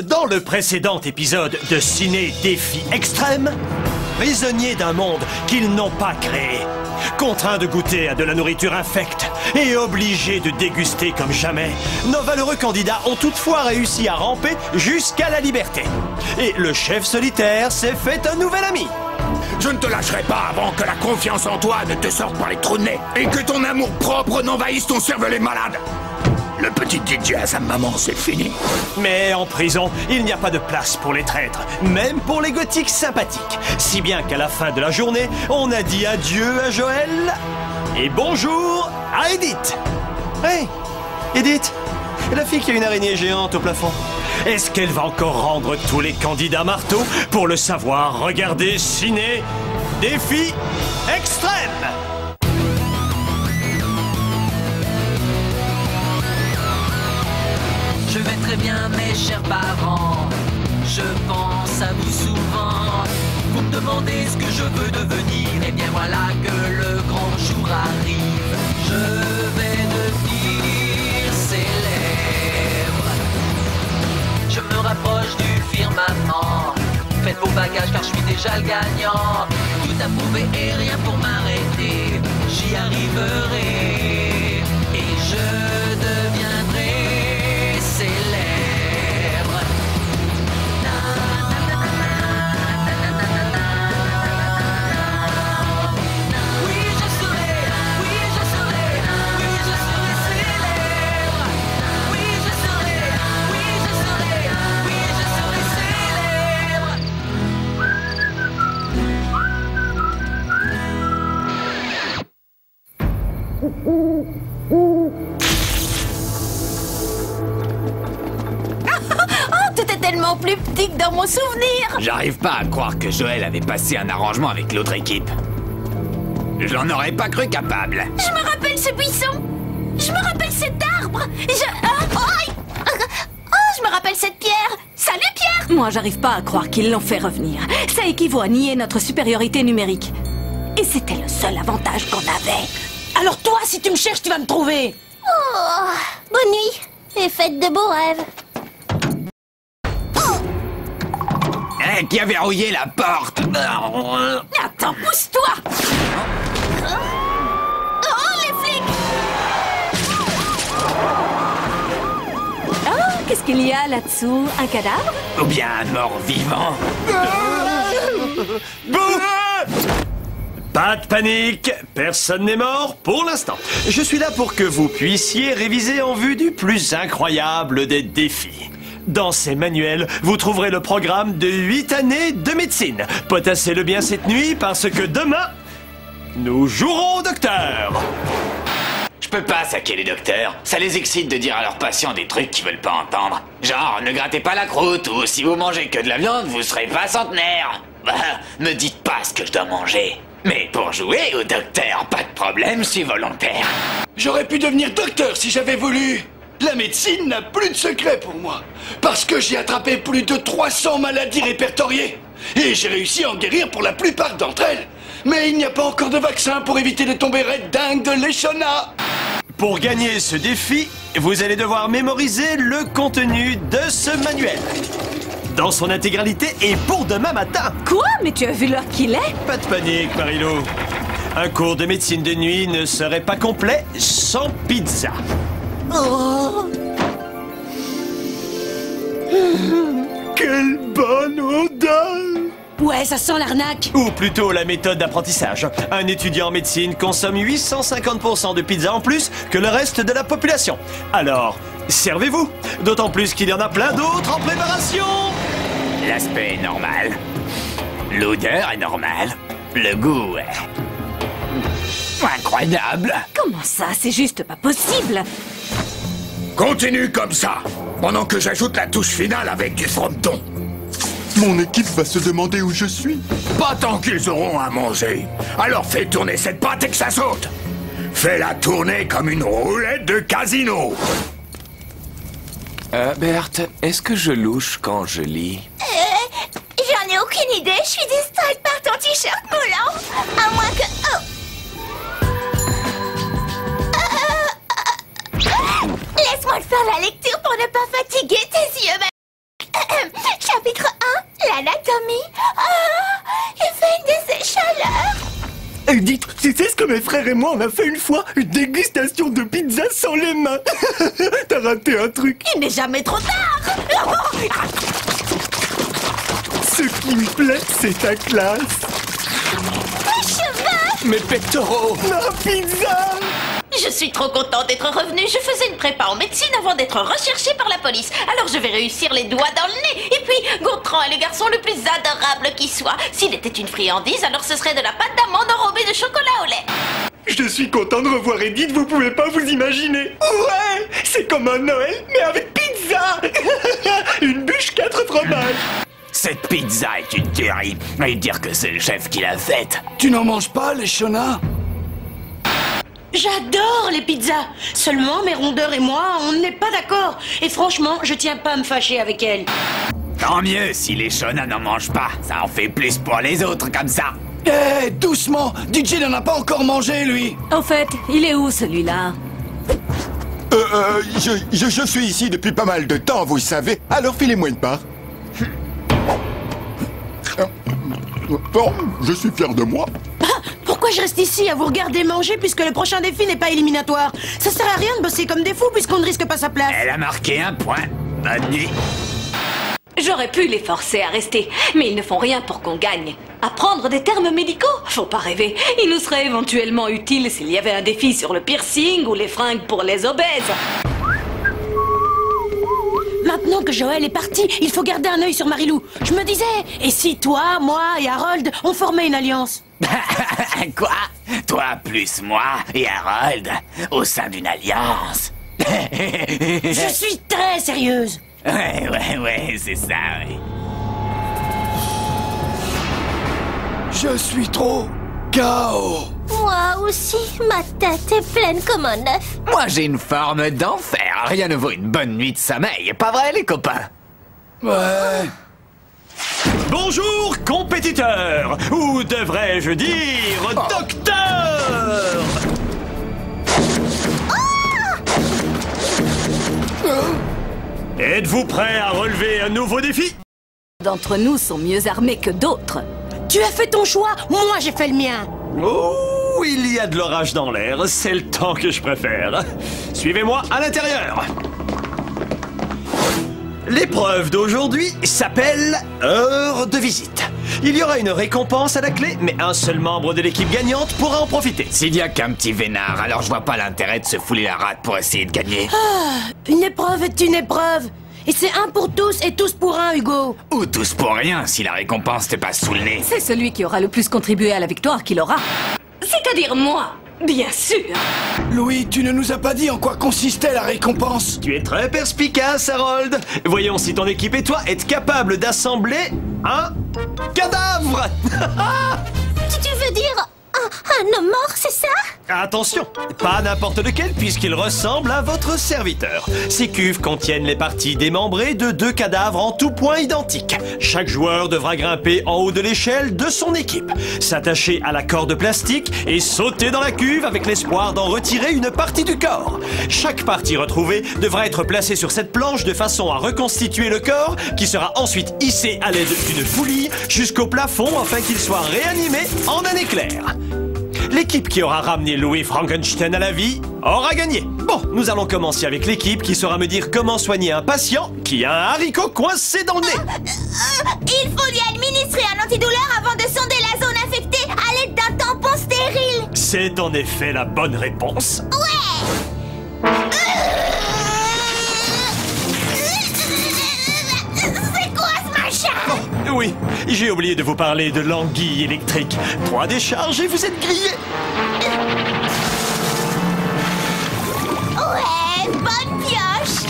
Dans le précédent épisode de Ciné Défi Extrême, prisonniers d'un monde qu'ils n'ont pas créé, contraints de goûter à de la nourriture infecte et obligés de déguster comme jamais, nos valeureux candidats ont toutefois réussi à ramper jusqu'à la liberté. Et le chef solitaire s'est fait un nouvel ami. Je ne te lâcherai pas avant que la confiance en toi ne te sorte par les trous de nez et que ton amour propre n'envahisse ton cervelet malade. Le petit DJ à sa maman, c'est fini. Mais en prison, il n'y a pas de place pour les traîtres, même pour les gothiques sympathiques. Si bien qu'à la fin de la journée, on a dit adieu à Joël et bonjour à Edith. Hey, Edith, la fille qui a une araignée géante au plafond. Est-ce qu'elle va encore rendre tous les candidats marteaux? Pour le savoir, regardez Ciné Défi Extrême. Je vais très bien, mes chers parents. Je pense à vous souvent. Vous me demandez ce que je veux devenir. Et bien voilà que le grand jour arrive. Je vais devenir célèbre. Je me rapproche du firmament. Faites vos bagages car je suis déjà le gagnant. Tout à prouver et rien pour m'arrêter. J'y arriverai. Et je deviendrai célèbre. Oui, je serai, oui, je serai, oui, je serai célèbre. Oui, je serai, oui, je serai, oui, je serai célèbre. Tout est tellement plus petit que dans mon souvenir. J'arrive pas à croire que Joël avait passé un arrangement avec l'autre équipe. J'en aurais pas cru capable. Je me rappelle ce buisson. Je me rappelle cet arbre. Je me rappelle cette pierre. Salut, Pierre. Moi, j'arrive pas à croire qu'ils l'ont fait revenir. Ça équivaut à nier notre supériorité numérique. Et c'était le seul avantage qu'on avait. Alors toi, si tu me cherches, tu vas me trouver. Oh, bonne nuit et faites de beaux rêves. Qui a verrouillé la porte? Attends, pousse-toi! Oh, les flics! Oh, qu'est-ce qu'il y a là-dessous? Un cadavre? Ou bien un mort vivant? Pas de panique, personne n'est mort pour l'instant. Je suis là pour que vous puissiez réviser en vue du plus incroyable des défis. Dans ces manuels, vous trouverez le programme de 8 années de médecine. Potassez-le bien cette nuit parce que demain, nous jouerons au docteur. Je peux pas saquer les docteurs. Ça les excite de dire à leurs patients des trucs qu'ils veulent pas entendre. Genre, ne grattez pas la croûte, ou si vous mangez que de la viande, vous serez pas centenaire. Me dites pas ce que je dois manger. Mais pour jouer au docteur, pas de problème, je suis volontaire. J'aurais pu devenir docteur si j'avais voulu. La médecine n'a plus de secret pour moi. Parce que j'ai attrapé plus de 300 maladies répertoriées. Et j'ai réussi à en guérir pour la plupart d'entre elles. Mais il n'y a pas encore de vaccin pour éviter de tomber raide dingue de l'échona. Pour gagner ce défi, vous allez devoir mémoriser le contenu de ce manuel. Dans son intégralité et pour demain matin. Quoi? Mais tu as vu l'heure qu'il est? Pas de panique, Marilou. Un cours de médecine de nuit ne serait pas complet sans pizza. Oh. Quelle bonne odeur! Ouais, ça sent l'arnaque. Ou plutôt la méthode d'apprentissage. Un étudiant en médecine consomme 850% de pizza en plus que le reste de la population. Alors, servez-vous. D'autant plus qu'il y en a plein d'autres en préparation. L'aspect est normal. L'odeur est normale. Le goût est incroyable. Comment ça? C'est juste pas possible. Continue comme ça, pendant que j'ajoute la touche finale avec du fronton. Mon équipe va se demander où je suis. Pas tant qu'ils auront à manger. Alors fais tourner cette pâte et que ça saute. Fais-la tourner comme une roulette de casino. Berthe, est-ce que je louche quand je lis? J'en ai aucune idée. Je suis distraite par ton t-shirt moulant. À moins que... Oh. Laisse-moi faire la lecture pour ne pas fatiguer tes yeux. anatomie. Ah, il fait une de ces chaleurs. Edith, tu sais ce que mes frères et moi on a fait une fois? Une dégustation de pizza sans les mains. T'as raté un truc. Il n'est jamais trop tard. Ce qui me plaît, c'est ta classe. Mes cheveux. Mes pectoraux. Ma pizza. Je suis trop contente d'être revenue. Je faisais une prépa en médecine avant d'être recherchée par la police. Alors je vais réussir les doigts dans le nez. Et puis, Gontran est le garçon le plus adorable qui soit. S'il était une friandise, alors ce serait de la pâte d'amande enrobée de chocolat au lait. Je suis content de revoir Edith, vous pouvez pas vous imaginer. Ouais, c'est comme un Noël, mais avec pizza. Une bûche 4 fromages. Cette pizza est une tuerie. Et dire que c'est le chef qui l'a faite. Tu n'en manges pas, les Shona? J'adore les pizzas. Seulement, mes rondeurs et moi, on n'est pas d'accord. Et franchement, je tiens pas à me fâcher avec elle. Tant mieux si les Shona n'en mangent pas. Ça en fait plus pour les autres comme ça. Eh, doucement. DJ n'en a pas encore mangé, lui. Au fait, il est où celui-là? Je suis ici depuis pas mal de temps, vous savez. Alors filez-moi une part. Bon, je suis fier de moi. Pourquoi je reste ici à vous regarder manger puisque le prochain défi n'est pas éliminatoire? Ça sert à rien de bosser comme des fous puisqu'on ne risque pas sa place. Elle a marqué un point. Bonne nuit. J'aurais pu les forcer à rester, mais ils ne font rien pour qu'on gagne. Apprendre des termes médicaux? Faut pas rêver. Ils nous seraient éventuellement utiles s'il y avait un défi sur le piercing ou les fringues pour les obèses. Maintenant que Joël est parti, il faut garder un œil sur Marilou. Je me disais, et si toi, moi et Harold, on formait une alliance? Quoi? Toi plus moi et Harold au sein d'une alliance? Je suis très sérieuse. Ouais, c'est ça, ouais. Je suis trop KO. Moi aussi, ma tête est pleine comme un œuf. Moi j'ai une forme d'enfer. Rien ne vaut une bonne nuit de sommeil. Pas vrai les copains? Ouais. Bonjour, compétiteurs. Ou devrais-je dire, docteur. Êtes-vous prêts à relever un nouveau défi? D'entre nous sont mieux armés que d'autres. Tu as fait ton choix, moi j'ai fait le mien. Oh, il y a de l'orage dans l'air, c'est le temps que je préfère. Suivez-moi à l'intérieur. L'épreuve d'aujourd'hui s'appelle Heure de visite. Il y aura une récompense à la clé, mais un seul membre de l'équipe gagnante pourra en profiter. S'il y a qu'un petit vénard, alors je vois pas l'intérêt de se fouler la rate pour essayer de gagner. Une épreuve est une épreuve. Et c'est un pour tous et tous pour un, Hugo. Ou tous pour rien si la récompense te passe sous le nez. C'est celui qui aura le plus contribué à la victoire qui l'aura. C'est-à-dire moi, bien sûr. Louis, tu ne nous as pas dit en quoi consistait la récompense. Tu es très perspicace, Harold. Voyons si ton équipe et toi êtes capables d'assembler un cadavre. Tu veux dire un homme mort, c'est ça? Attention, pas n'importe lequel puisqu'il ressemble à votre serviteur. Ces cuves contiennent les parties démembrées de 2 cadavres en tout point identiques. Chaque joueur devra grimper en haut de l'échelle de son équipe, s'attacher à la corde plastique et sauter dans la cuve avec l'espoir d'en retirer une partie du corps. Chaque partie retrouvée devra être placée sur cette planche de façon à reconstituer le corps qui sera ensuite hissé à l'aide d'une poulie jusqu'au plafond afin qu'il soit réanimé en un éclair. L'équipe qui aura ramené Louis Frankenstein à la vie aura gagné. Bon, nous allons commencer avec l'équipe qui saura me dire comment soigner un patient qui a un haricot coincé dans le nez. Il faut lui administrer un antidouleur avant de sonder la zone infectée à l'aide d'un tampon stérile. C'est en effet la bonne réponse. Ouais. C'est quoi ce machin? Oui, j'ai oublié de vous parler de l'anguille électrique. 3 décharges et vous êtes grillés. Ouais, bonne pioche.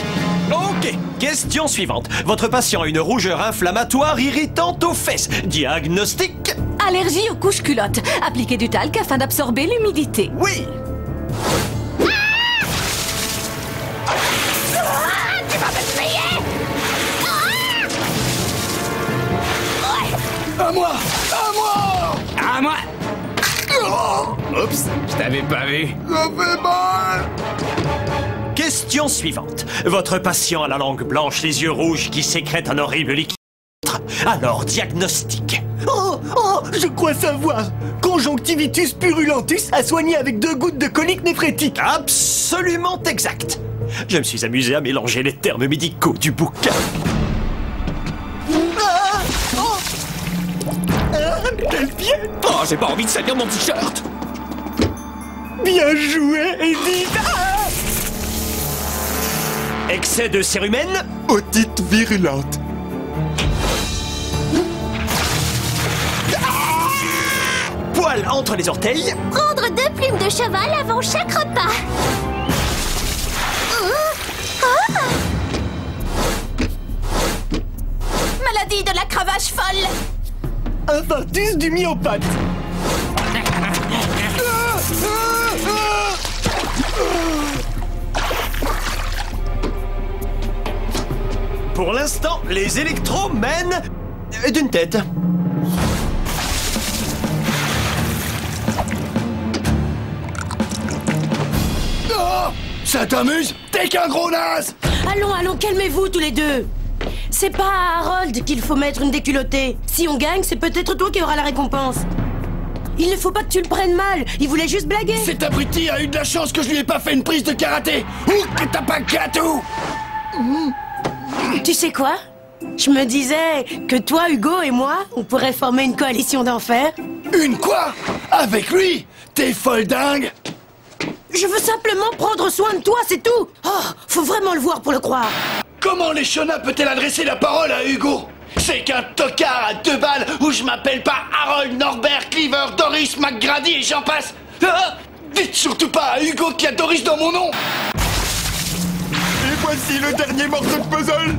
Ok, question suivante. Votre patient a une rougeur inflammatoire irritante aux fesses. Diagnostic? Allergie aux couches culottes. Appliquez du talc afin d'absorber l'humidité. Oui. Tu vas me payer. À moi! À moi! À moi! Oups, je t'avais pas vu. Ça fait mal. Question suivante. Votre patient a la langue blanche, les yeux rouges qui sécrètent un horrible liquide. Alors, diagnostic. Oh, je crois savoir. Conjonctivitis purulentus à soigner avec 2 gouttes de colique néphrétique. Absolument exact. Je me suis amusé à mélanger les termes médicaux du bouquin. Quelle pièce! Oh, j'ai pas envie de salir mon t-shirt. Bien joué, Edith! Excès de cérumen. Otite virulente. Poil entre les orteils. Prendre 2 plumes de cheval avant chaque repas. Maladie de la cravache folle. Infarctus du myopathe. Pour l'instant, les électros mènent d'une tête. Oh, ça t'amuse? T'es qu'un gros naze! Allons, calmez-vous tous les deux. C'est pas à Harold qu'il faut mettre une déculottée. Si on gagne, c'est peut-être toi qui auras la récompense. Il ne faut pas que tu le prennes mal, il voulait juste blaguer. Cet abruti a eu de la chance que je lui ai pas fait une prise de karaté. Ou que t'as pas gâteau. Tu sais quoi? Je me disais que toi, Hugo et moi, on pourrait former une coalition d'enfer. Une quoi? Avec lui? T'es folle dingue? Je veux simplement prendre soin de toi, c'est tout. Oh, faut vraiment le voir pour le croire. Comment les Shona peut-elle adresser la parole à Hugo? C'est qu'un tocard à 2 balles où je m'appelle pas Harold, Norbert, Cleaver, Doris, McGrady et j'en passe. Ah, dites surtout pas à Hugo qu'il y a Doris dans mon nom. Et voici le dernier morceau de puzzle.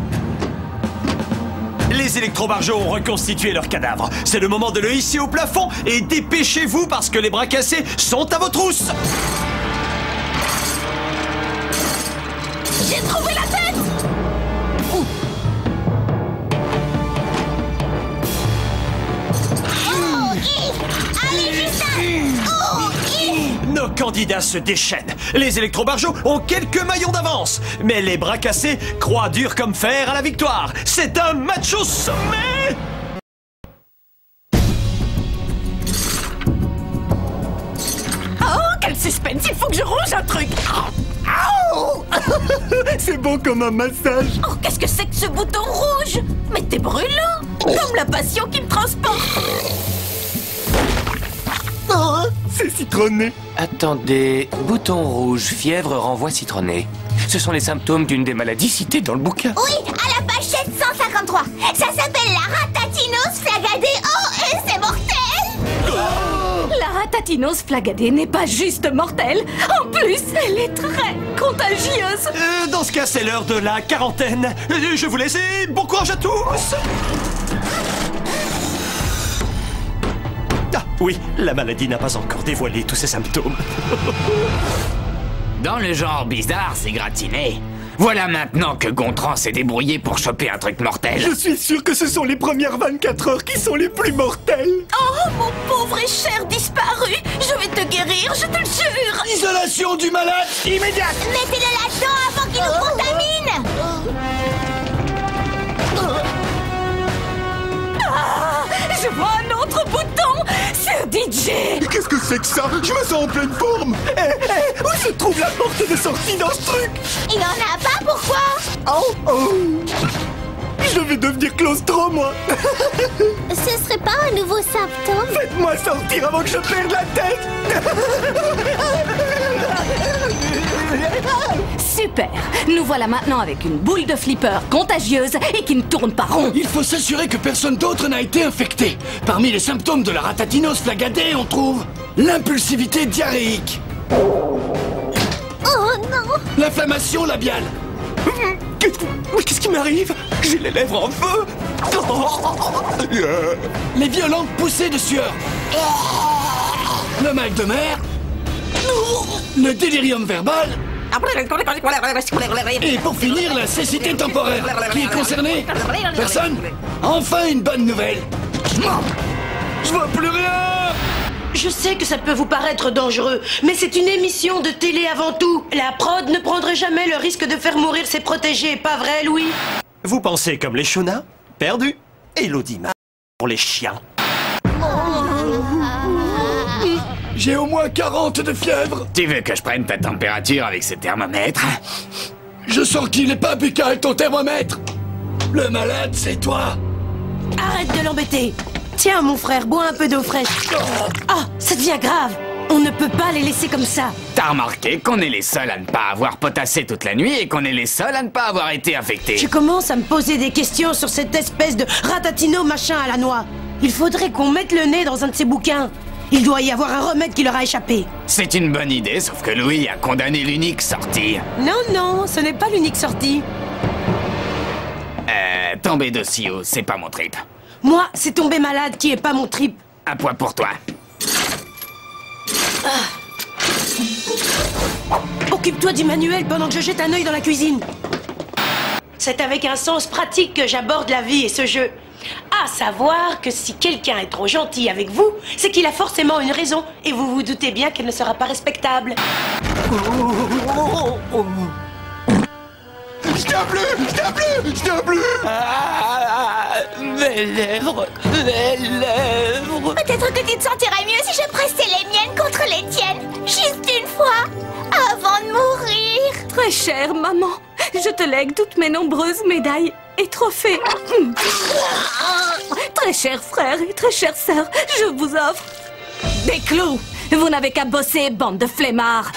Les électrobarjots ont reconstitué leur cadavre. C'est le moment de le hisser au plafond et dépêchez-vous parce que les bras cassés sont à vos trousses. J'ai trouvé la tête. Allez, Justin! Nos candidats se déchaînent. Les électrobarjots ont quelques maillons d'avance. Mais les bras cassés croient dur comme fer à la victoire. C'est un match au sommet! Oh, quel suspense. Il faut que je ronge un truc. C'est bon comme un massage. Oh, qu'est-ce que c'est que ce bouton rouge? Mais t'es brûlant. Comme la passion qui me transporte. Oh, c'est citronné. Attendez, bouton rouge, fièvre, renvoi citronné. Ce sont les symptômes d'une des maladies citées dans le bouquin. Oui, à la page 753. Ça s'appelle la ratatinose flagadée. Oh, et c'est mortel! La ratatinose flagadée n'est pas juste mortelle. En plus, elle est très contagieuse. Dans ce cas, c'est l'heure de la quarantaine. Je vous laisse et bon courage à tous! Ah, oui, la maladie n'a pas encore dévoilé tous ses symptômes. Dans le genre bizarre, c'est gratiné. Voilà maintenant que Gontran s'est débrouillé pour choper un truc mortel. Je suis sûr que ce sont les premières 24 heures qui sont les plus mortelles. Oh, mon pauvre et cher disparu. Je vais te guérir, je te le jure. Isolation du malade immédiate. Mettez-le là-dedans avant qu'il nous contamine! Ah, je vois un autre bouton sur DJ. Qu'est-ce que c'est que ça? Je me sens en pleine forme. Où se trouve la porte de sortie dans ce truc? Il en a pas, pourquoi? Oh. Je vais devenir claustro, moi. Ce serait pas un nouveau symptôme? Faites-moi sortir avant que je perde la tête. Super. Nous voilà maintenant avec une boule de flipper contagieuse et qui ne tourne pas rond. Il faut s'assurer que personne d'autre n'a été infecté. Parmi les symptômes de la ratatinose flagadée, on trouve l'impulsivité diarrhéique, Oh non! l'inflammation labiale, Qu'est-ce qui m'arrive? J'ai les lèvres en feu. les violentes poussées de sueur, le mal de mer, le délirium verbal et pour finir la cécité temporaire. Qui est concerné? Personne? Enfin une bonne nouvelle. Je vois plus rien. Je sais que ça peut vous paraître dangereux, mais c'est une émission de télé avant tout. La prod ne prendrait jamais le risque de faire mourir ses protégés, pas vrai, Louis? Vous pensez comme les Shona? Perdu. Elodie m'a pour les chiens. J'ai au moins 40 de fièvre. Tu veux que je prenne ta température avec ce thermomètre? Je sens qu'il est pas impeccable ton thermomètre. Le malade, c'est toi. Arrête de l'embêter. Tiens, mon frère, bois un peu d'eau fraîche. Ah, ça devient grave. On ne peut pas les laisser comme ça. T'as remarqué qu'on est les seuls à ne pas avoir potassé toute la nuit et qu'on est les seuls à ne pas avoir été infectés. Je commence à me poser des questions sur cette espèce de ratatino machin à la noix. Il faudrait qu'on mette le nez dans un de ces bouquins. Il doit y avoir un remède qui leur a échappé. C'est une bonne idée, sauf que Louis a condamné l'unique sortie. Non, non, ce n'est pas l'unique sortie. Tomber de si haut, c'est pas mon trip. Moi, c'est tomber malade qui est pas mon trip. Un point pour toi. Occupe-toi du manuel pendant que je jette un œil dans la cuisine. C'est avec un sens pratique que j'aborde la vie et ce jeu. À savoir que si quelqu'un est trop gentil avec vous, c'est qu'il a forcément une raison. Et vous vous doutez bien qu'elle ne sera pas respectable. Je tiens plus! Je tiens plus! Je tiens plus! Mes lèvres! Mes lèvres! Peut-être que tu te sentirais mieux si je pressais les miennes contre les tiennes. Juste une fois, avant de mourir. Très chère maman, je te lègue toutes mes nombreuses médailles et trophées. Très cher frère et très chère sœur, je vous offre des clous. Vous n'avez qu'à bosser, bande de flemmards.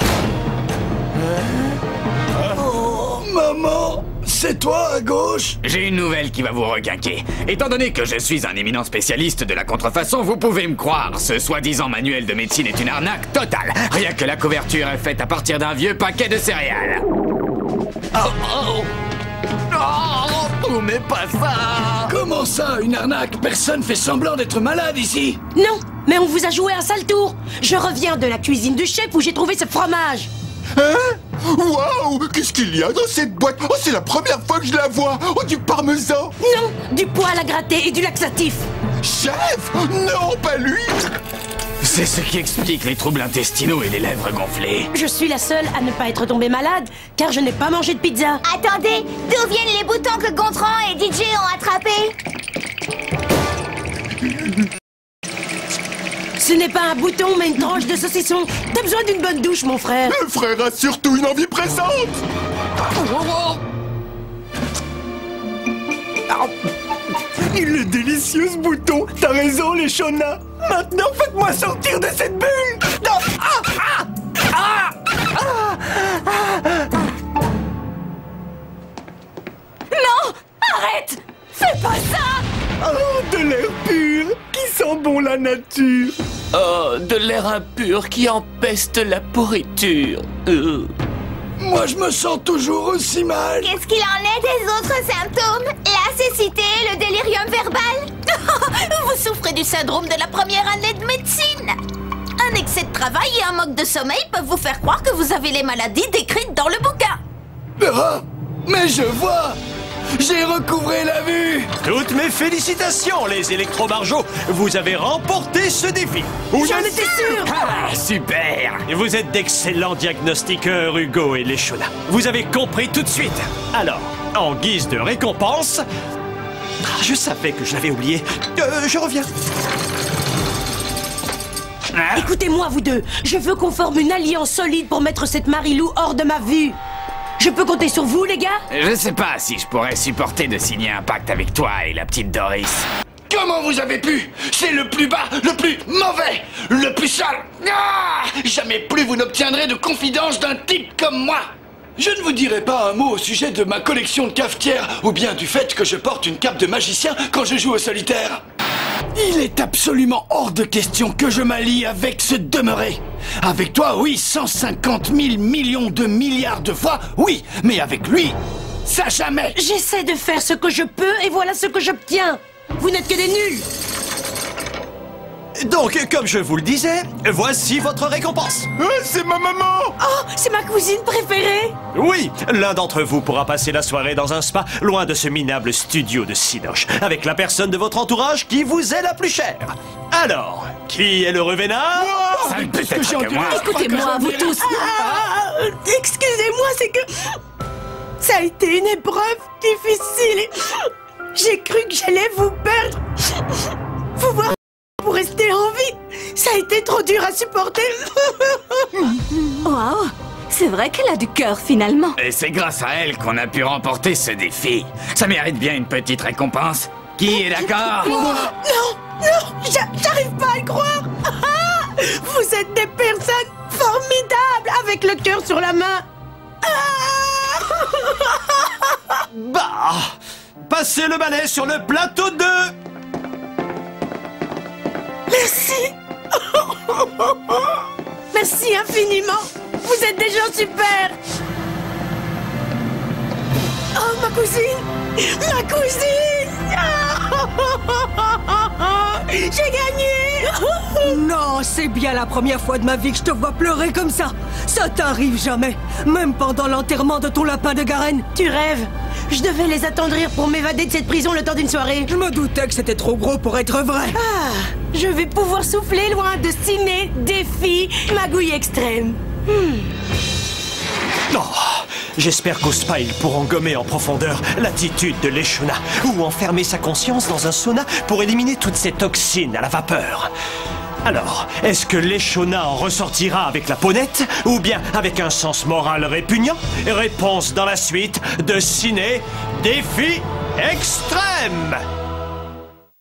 Maman, c'est toi à gauche? J'ai une nouvelle qui va vous requinquer. Étant donné que je suis un éminent spécialiste de la contrefaçon, vous pouvez me croire, ce soi-disant manuel de médecine est une arnaque totale. Rien que la couverture est faite à partir d'un vieux paquet de céréales. Oh, mais pas ça! Comment ça, une arnaque? Personne fait semblant d'être malade ici. Non, mais on vous a joué un sale tour. Je reviens de la cuisine du chef où j'ai trouvé ce fromage. Hein? Waouh! Qu'est-ce qu'il y a dans cette boîte? Oh, c'est la première fois que je la vois! Oh, du parmesan! Non, du poil à gratter et du laxatif. Chef! Non, pas lui! C'est ce qui explique les troubles intestinaux et les lèvres gonflées. Je suis la seule à ne pas être tombée malade, car je n'ai pas mangé de pizza. Attendez, d'où viennent les boutons que Gontran et DJ ont attrapés? Ce n'est pas un bouton, mais une tranche de saucisson. T'as besoin d'une bonne douche, mon frère. Le frère a surtout une envie pressante! Il est délicieux ce bouton. T'as raison, les Shona. Maintenant, faites-moi sortir de cette bulle. Non! Arrête! Fais pas ça! Oh, de l'air pur qui sent bon la nature. Oh, de l'air impur qui empeste la pourriture. Moi, je me sens toujours aussi mal. Qu'est-ce qu'il en est des autres symptômes? La cécité, le délirium verbal? Vous souffrez du syndrome de la première année de médecine. Un excès de travail et un manque de sommeil peuvent vous faire croire que vous avez les maladies décrites dans le bouquin. Ah, mais je vois! J'ai recouvré la vue! Toutes mes félicitations, les électromargeaux. Vous avez remporté ce défi. J'en étais sûr. Ah, super! Vous êtes d'excellents diagnostiqueurs, Hugo et les Shona. Vous avez compris tout de suite. Alors, en guise de récompense... Je savais que je l'avais oublié. Je reviens. Écoutez-moi, vous deux. Je veux qu'on forme une alliance solide pour mettre cette Marilou hors de ma vue. Je peux compter sur vous, les gars? Je sais pas si je pourrais supporter de signer un pacte avec toi et la petite Doris. Comment vous avez pu? C'est le plus bas, le plus mauvais, le plus sale. Ah! Jamais plus vous n'obtiendrez de confidence d'un type comme moi. Je ne vous dirai pas un mot au sujet de ma collection de cafetières ou bien du fait que je porte une cape de magicien quand je joue au solitaire. Il est absolument hors de question que je m'allie avec ce demeuré. Avec toi, oui, 150 000 millions de milliards de fois, oui, mais avec lui, ça jamais. J'essaie de faire ce que je peux et voilà ce que j'obtiens. Vous n'êtes que des nuls. Donc, comme je vous le disais, voici votre récompense. C'est ma maman! Oh, c'est ma cousine préférée. Oui, l'un d'entre vous pourra passer la soirée dans un spa, loin de ce minable studio de Cinoche, avec la personne de votre entourage qui vous est la plus chère. Alors, qui est le revénard? Ça ne peut être que moi. Écoutez-moi, vous tous. Excusez-moi, c'est que... Ça a été une épreuve difficile et... J'ai cru que j'allais vous perdre. Vous voir pour rester en vie, ça a été trop dur à supporter. Waouh, c'est vrai qu'elle a du cœur finalement. Et c'est grâce à elle qu'on a pu remporter ce défi. Ça mérite bien une petite récompense. Qui est d'accord? Non, j'arrive pas à le croire. Vous êtes des personnes formidables avec le cœur sur la main. Bah, passez le balai sur le plateau 2. Merci. Merci infiniment. Vous êtes des gens super. Oh, ma cousine. Ma cousine. J'ai gagné. Non, c'est bien la première fois de ma vie que je te vois pleurer comme ça. Ça t'arrive jamais, même pendant l'enterrement de ton lapin de Garen. Tu rêves. Je devais les attendrir pour m'évader de cette prison le temps d'une soirée. Je me doutais que c'était trop gros pour être vrai. Ah, je vais pouvoir souffler loin de ciné, défi, magouille extrême. Oh, j'espère qu'au spa, ils pourront gommer en profondeur l'attitude de l'Eshona ou enfermer sa conscience dans un sauna pour éliminer toutes ces toxines à la vapeur. Alors, est-ce que l'Eshona en ressortira avec la peau nette ou bien avec un sens moral répugnant? Réponse dans la suite de Ciné Défi Extrême.